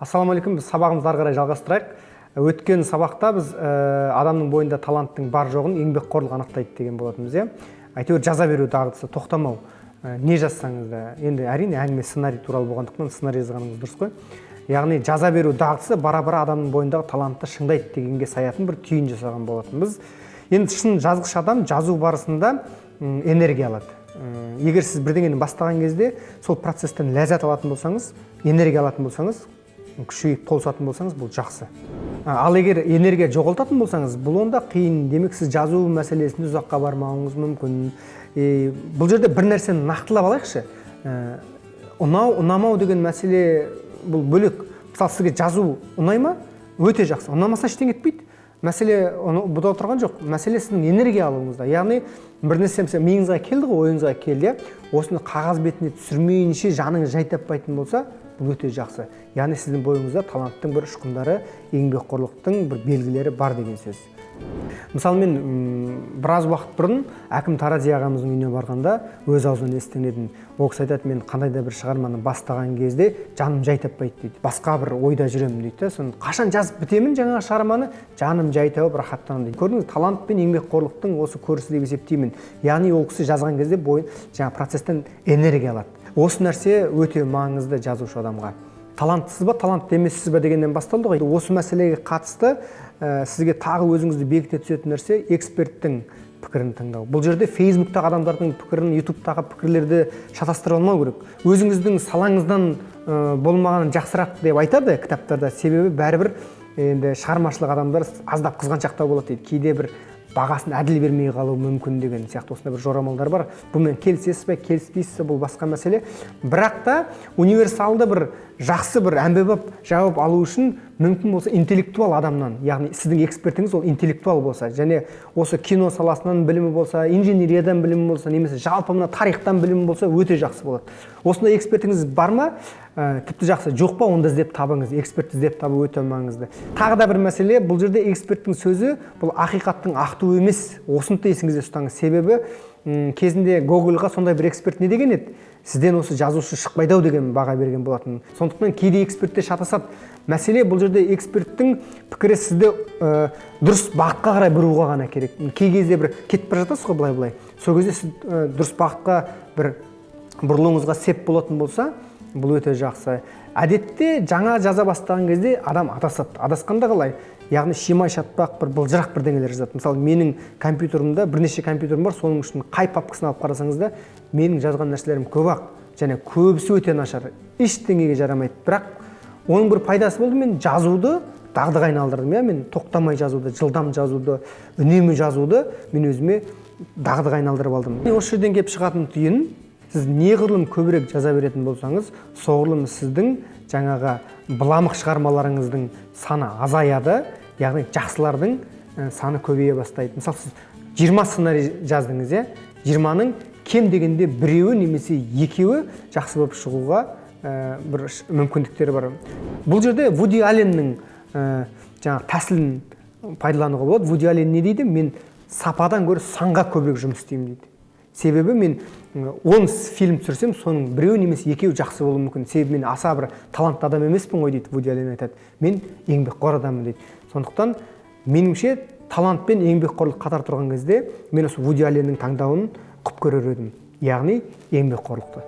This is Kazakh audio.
Ассалаумағалейкум, біз сабағымызды ары қарай жалғастырайық. Өткен сабақта біз адамның бойында таланттың бар жоғын еңбекқорлық анықтайды деген болатынбыз, иә. Әйтеуір жаза беру дағдысы, тоқтамау. Не жазсаңыз да, енді әрине әңгіме сценарий туралы болғандықтан сценарий жазғаныңыз дұрыс қой. Яғни жаза беру дағдысы бара-бара адамның бойындағы талантты шыңдайды дегенге саятын бір түйін жасаған болатынбыз. Енді шын жазғыш адам жазу барысында энергия алады. Егер сіз бірдеңені бастаған кезде сол процесстен ләззат алатын болсаңыз, энергия алатын болсаңыз, күшейіп толысатын болсаңыз, бұл жақсы. Ал егер энергия жоғалтатын болсаңыз, бұл онда қиын. Демек, сіз жазу мәселесінде ұзаққа бармауыңыз мүмкін. Бұл жерде бір нәрсені нақтылап алайықшы. Ұнау, ұнамау деген мәселе бұл бөлек. Мысалы, сізге жазу ұнай ма? Өте жақсы. Ұнамаса ештеңе етпейді. Мәселе бұда отырған жоқ. Мәселе сіздің энергия алуыңызда. Яғни, бір нәрсе миыңызға келді ғой, ойыңызға келді. Осыны қағаз бетіне түсірмейінше жаныңыз жай таппайтын болса, бұл өте жақсы. Яғни сіздің бойыңызда таланттың бір ұшқындары, еңбекқорлықтың бір белгілері бар деген сөз. Мысалы, мен біраз уақыт бұрын Әкім Тарази ағамыздың үйіне барғанда өз аузынан естіген едім. Ол кісі айтады, мен қандай да бір шығарманы бастаған кезде жаным жай таппайды дейді. Басқа бір ойда жүремін дейді. Соны қашан жазып бітемін жаңағы шығарманы, жаным жай тауып рахаттанамын дейді. Көрдіңіз, талант пен еңбекқорлықтың осы көрісі деп есептеймін. Яғни ол кісі жазған кезде жаңағы процесстен энергия алады. Осы нәрсе өте маңызды жазушы адамға. Таланттысыз ба, талантты емессіз ба дегеннен басталды ғой. Осы мәселеге қатысты сізге тағы өзіңізді бекіте түсетін нәрсе эксперттің пікірін тыңдау. Бұл жерде Фейсбуктағы адамдардың пікірін, ютубтағы пікірлерді шатастыра алмау керек. Өзіңіздің салаңыздан болмағанын жақсырақ деп айтады кітаптарда. Себебі бәрібір енді шығармашылық адамдар аздап қызғаншақтау болады дейді. Кейде бір бағасын әділ бермей қалуы мүмкін деген сияқты осындай бір жорамалдар бар. Бұмен келісесіз бе, келіспейсіз бе, бұл басқа мәселе. Бірақ та универсалды бір жақсы бір әмбебап жауап алу үшін мүмкін болса интеллектуал адамнан, яғни сіздің экспертіңіз ол интеллектуал болса, және осы кино саласынан білімі болса, инженериядан білімі болса, немесе жалпы мына тарихтан білімі болса, өте жақсы болады. Осындай экспертіңіз бар ма? Тіпті жақсы. Жоқ па, онда іздеп табыңыз. Эксперт іздеп табу өте маңызды. Тағы да бір мәселе, бұл жерде эксперттің сөзі бұл ақиқаттың ақтуы емес. Осыны есіңізде ұстаңыз. Себебі кезінде Google-ға сондай бір эксперт не деген еді? Сізден осы жазушы шықпайды-ау деген баға берген болатын. Сондықтан кейде эксперттер шатасады. Мәселе бұл жерде эксперттің пікірі сізді дұрыс бағытқа қарай бұруға ғана керек. Кей кезде бір кетіп бара жатасыз ғой былай-былай. Сол кезде сіз дұрыс бағытқа бір бұрылуыңызға сеп болатын болса, бұл өте жақсы. Әдетте жаңа жаза бастаған кезде адам адасады. Адасқанда қалай? Яғни шимай шатпақ бір былжырақ бірдеңелер жазады. Мысалы, менің компьютерімде бірнеше компьютерім бар, соның үшін қай папкасын алып қарасаңыз да, менің жазған нәрселерім көп-ақ, және көбісі өте нашар, ештеңеге жарамайды. Бірақ оның бір пайдасы болды, мен жазуды дағдыға айналдырдым. Мен тоқтамай жазуды, жылдам жазуды, үнемі жазуды мен өзіме дағдыға айналдырып алдым. Осы жерден келіп шығатын түйін, сіз неғұрлым көбірек жаза беретін болсаңыз, соғұрлым сіздің жаңағы бұламық шығармаларыңыздың саны азаяды, яғни жақсылардың саны көбейе бастайды. Мысалы, сіз 20 сценарий жаздыңыз, 20-ның кем дегенде біреуі немесе екеуі жақсы болып шығуға бір мүмкіндіктері бар. Бұл жерде Вуди Алленнің жаңағы тәсілін пайдалануға болады. Вуди Аллен не дейді? Мен сападан гөрі санға көбірек жұмыс істеймін дейді. Себебі мен 10 фильм түсірсем, соның біреуі немесе екеуі жақсы болуы мүмкін. Себебі мен аса бір талантты адам емеспін ғой дейді, Вуди Аллен айтады. Мен еңбекқор адаммын дейді. Сондықтан меніңше талант пен еңбекқорлық қатар тұрған кезде мен осы Вуди Алленнің таңдауын құп көрер едім. Яғни еңбекқорлықты.